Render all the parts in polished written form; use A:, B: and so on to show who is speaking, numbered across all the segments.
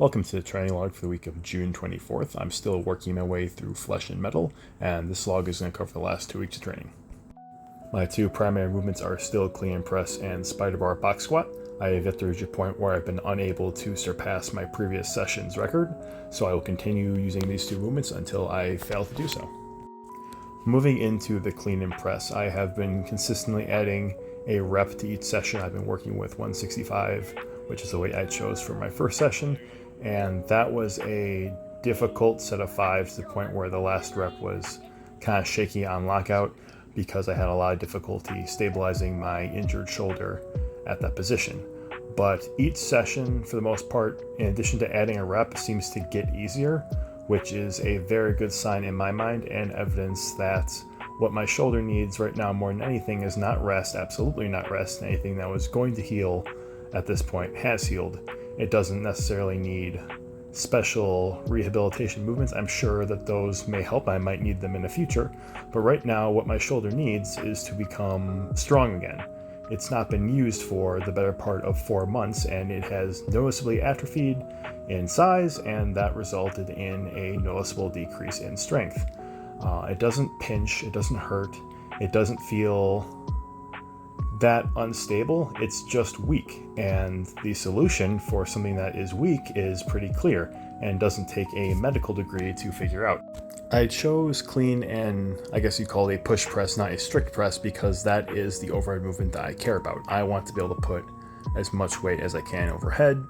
A: Welcome to the training log for the week of June 24th. I'm still working my way through Flesh and Metal, and this log is going to cover the last 2 weeks of training. My two primary movements are still clean and press and spider bar box squat. I have yet to reach a point where I've been unable to surpass my previous session's record, so I will continue using these two movements until I fail to do so. Moving into the clean and press, I have been consistently adding a rep to each session. I've been working with 165, which is the weight I chose for my first session, and that was a difficult set of fives to the point where the last rep was kind of shaky on lockout because I had a lot of difficulty stabilizing my injured shoulder at that position. But each session, for the most part, in addition to adding a rep, seems to get easier, which is a very good sign in my mind and evidence that what my shoulder needs right now more than anything is not rest, absolutely not rest. Anything that was going to heal at this point has healed. It doesn't necessarily need special rehabilitation movements. I'm sure that those may help. I might need them in the future. But right now, what my shoulder needs is to become strong again. It's not been used for the better part of 4 months, and it has noticeably atrophied in size, and that resulted in a noticeable decrease in strength. It doesn't pinch, it doesn't hurt, it doesn't feel that unstable, it's just weak. And the solution for something that is weak is pretty clear and doesn't take a medical degree to figure out. I chose clean and I guess you call it a push press, not a strict press, because that is the overhead movement that I care about. I want to be able to put as much weight as I can overhead,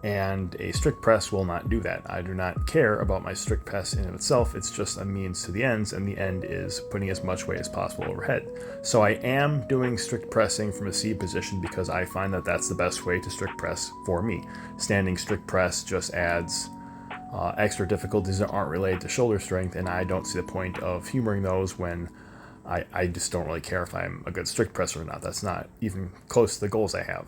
A: and a strict press will not do that. I do not care about my strict press in and of itself. It's just a means to the ends, and the end is putting as much weight as possible overhead. So I am doing strict pressing from a seated position because I find that that's the best way to strict press for me. Standing strict press just adds extra difficulties that aren't related to shoulder strength, and I don't see the point of humoring those when I just don't really care if I'm a good strict presser or not. That's not even close to the goals I have.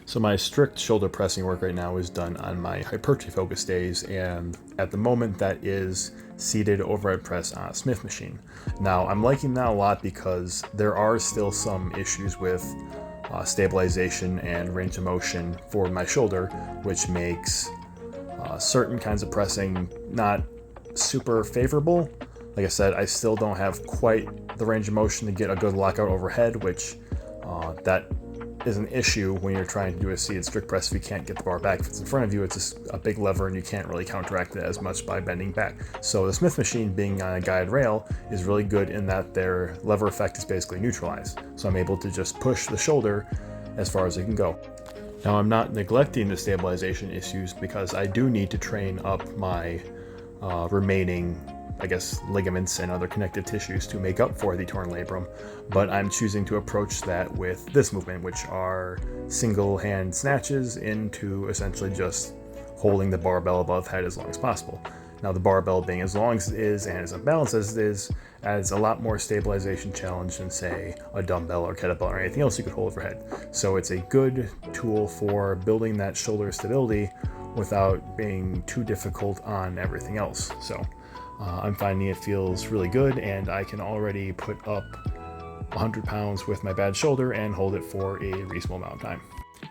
A: So my strict shoulder pressing work right now is done on my hypertrophy focus days, and at the moment that is seated overhead press on a Smith machine. Now I'm liking that a lot because there are still some issues with stabilization and range of motion for my shoulder, which makes certain kinds of pressing not super favorable. Like I said, I still don't have quite the range of motion to get a good lockout overhead, which that is an issue when you're trying to do a seated strict press if you can't get the bar back. If it's in front of you, it's just a big lever and you can't really counteract it as much by bending back. So the Smith machine being on a guide rail is really good in that their lever effect is basically neutralized. So I'm able to just push the shoulder as far as it can go. Now I'm not neglecting the stabilization issues because I do need to train up my remaining ligaments and other connective tissues to make up for the torn labrum, but I'm choosing to approach that with this movement, which are single hand snatches into essentially just holding the barbell above head as long as possible. Now the barbell being as long as it is and as unbalanced as it is adds a lot more stabilization challenge than say a dumbbell or kettlebell or anything else you could hold overhead. So it's a good tool for building that shoulder stability without being too difficult on everything else. So I'm finding it feels really good, and I can already put up 100 pounds with my bad shoulder and hold it for a reasonable amount of time.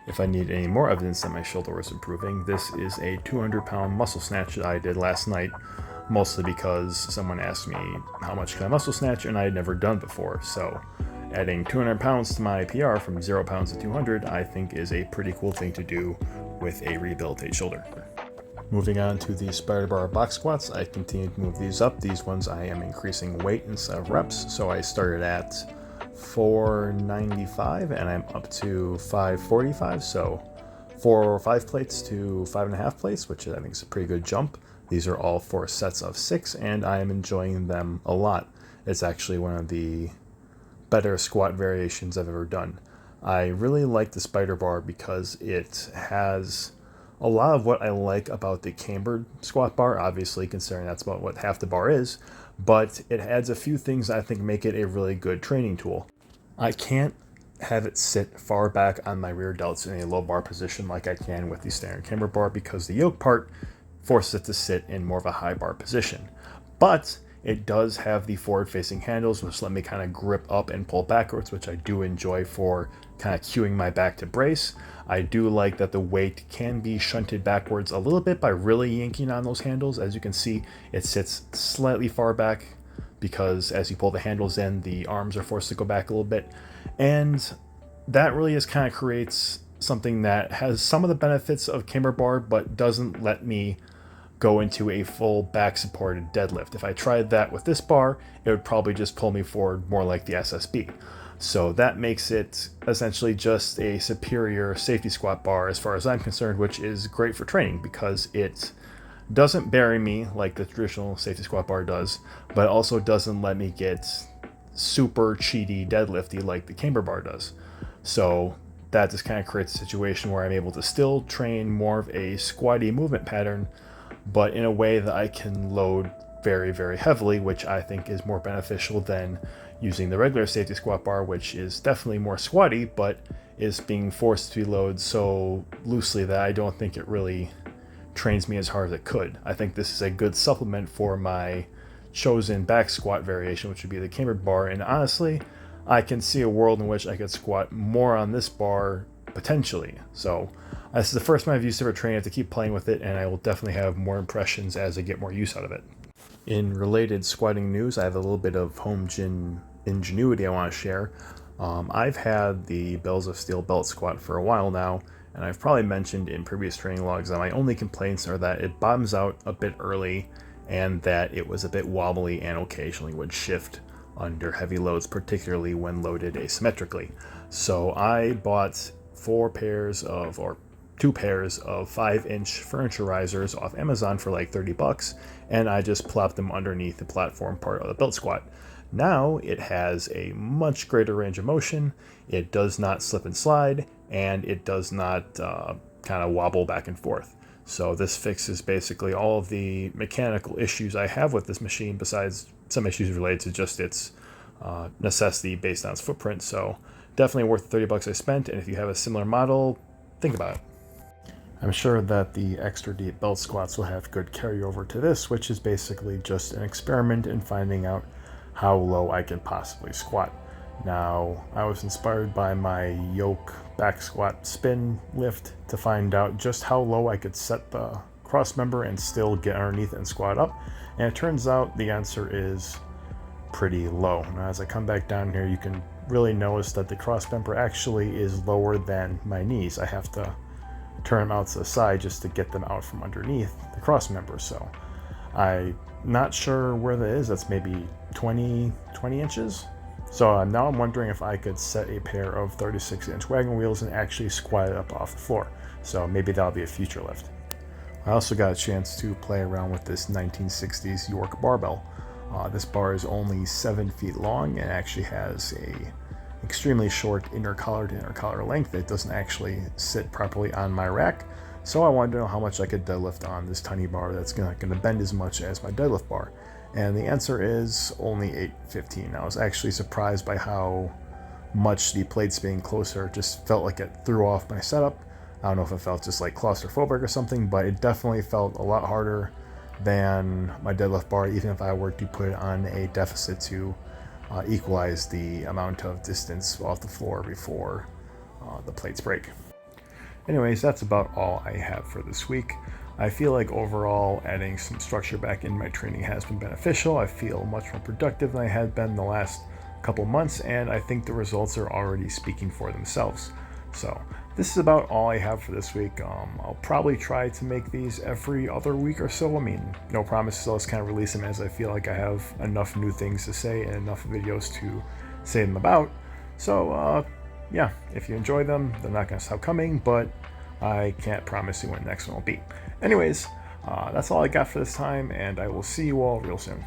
A: If I need any more evidence that my shoulder was improving, this is a 200-pound muscle snatch that I did last night, mostly because someone asked me how much can I muscle snatch, and I had never done before. So adding 200 pounds to my PR from 0 pounds to 200, I think is a pretty cool thing to do with a rehabilitated shoulder. Moving on to the spider bar box squats, I continue to move these up. These ones I am increasing weight instead of reps. So I started at 495 and I'm up to 545. So 4 or 5 plates to 5.5 plates, which I think is a pretty good jump. These are all 4 sets of 6 and I am enjoying them a lot. It's actually one of the better squat variations I've ever done. I really like the spider bar because it has a lot of what I like about the cambered squat bar, obviously considering that's about what half the bar is, but it adds a few things I think make it a really good training tool. I can't have it sit far back on my rear delts in a low bar position like I can with the standard camber bar because the yoke part forces it to sit in more of a high bar position. But it does have the forward facing handles which let me kind of grip up and pull backwards, which I do enjoy for kind of cueing my back to brace. I do like that the weight can be shunted backwards a little bit by really yanking on those handles. As you can see, it sits slightly far back because as you pull the handles in, the arms are forced to go back a little bit. And that really just kind of creates something that has some of the benefits of camber bar, but doesn't let me go into a full back supported deadlift. If I tried that with this bar, it would probably just pull me forward more like the SSB. So that makes it essentially just a superior safety squat bar as far as I'm concerned, which is great for training because it doesn't bury me like the traditional safety squat bar does, but also doesn't let me get super cheaty deadlifty like the camber bar does. So that just kind of creates a situation where I'm able to still train more of a squatty movement pattern, but in a way that I can load very, very heavily, which I think is more beneficial than using the regular safety squat bar, which is definitely more squatty, but is being forced to load so loosely that I don't think it really trains me as hard as it could. I think this is a good supplement for my chosen back squat variation, which would be the camber bar, and honestly, I can see a world in which I could squat more on this bar potentially. So this is the first time I've used it for training. I have to keep playing with it, and I will definitely have more impressions as I get more use out of it. In related squatting news, I have a little bit of home gym ingenuity I want to share. I've had the Bells of Steel belt squat for a while now, and I've probably mentioned in previous training logs that my only complaints are that it bottoms out a bit early and that it was a bit wobbly and occasionally would shift under heavy loads, particularly when loaded asymmetrically. So I bought 2 pairs of 5-inch furniture risers off Amazon for like $30, and I just plopped them underneath the platform part of the belt squat. Now it has a much greater range of motion, it does not slip and slide, and it does not kind of wobble back and forth. So this fixes basically all of the mechanical issues I have with this machine, besides some issues related to just its necessity based on its footprint. So definitely worth the $30 I spent, and if you have a similar model, think about it. I'm sure that the extra deep belt squats will have good carryover to this, which is basically just an experiment in finding out how low I can possibly squat. Now, I was inspired by my yoke back squat spin lift to find out just how low I could set the cross member and still get underneath and squat up, and it turns out the answer is pretty low. Now, as I come back down here, you can really notice that the cross member actually is lower than my knees. I have to turn them out to the side just to get them out from underneath the cross member. So I'm not sure where that is. That's maybe 20 inches. So now I'm wondering if I could set a pair of 36-inch wagon wheels and actually squat it up off the floor. So maybe that'll be a future lift. I also got a chance to play around with this 1960s York barbell. This bar is only 7 feet long and actually has a extremely short inner collar to inner collar length. It doesn't actually sit properly on my rack. So I wanted to know how much I could deadlift on this tiny bar that's not going to bend as much as my deadlift bar. And the answer is only 815. I was actually surprised by how much the plates being closer just felt like it threw off my setup. I don't know if it felt just like claustrophobic or something, but it definitely felt a lot harder than my deadlift bar, even if I were to put it on a deficit to equalize the amount of distance off the floor before the plates break. Anyways, that's about all I have for this week. I feel like overall adding some structure back in my training has been beneficial. I feel much more productive than I had been the last couple months, and I think the results are already speaking for themselves. So this is about all I have for this week. I'll probably try to make these every other week or so. I mean, no promises. I'll just kind of release them as I feel like I have enough new things to say and enough videos to say them about. So yeah, if you enjoy them, they're not going to stop coming, but I can't promise you when the next one will be. Anyways, that's all I got for this time, and I will see you all real soon.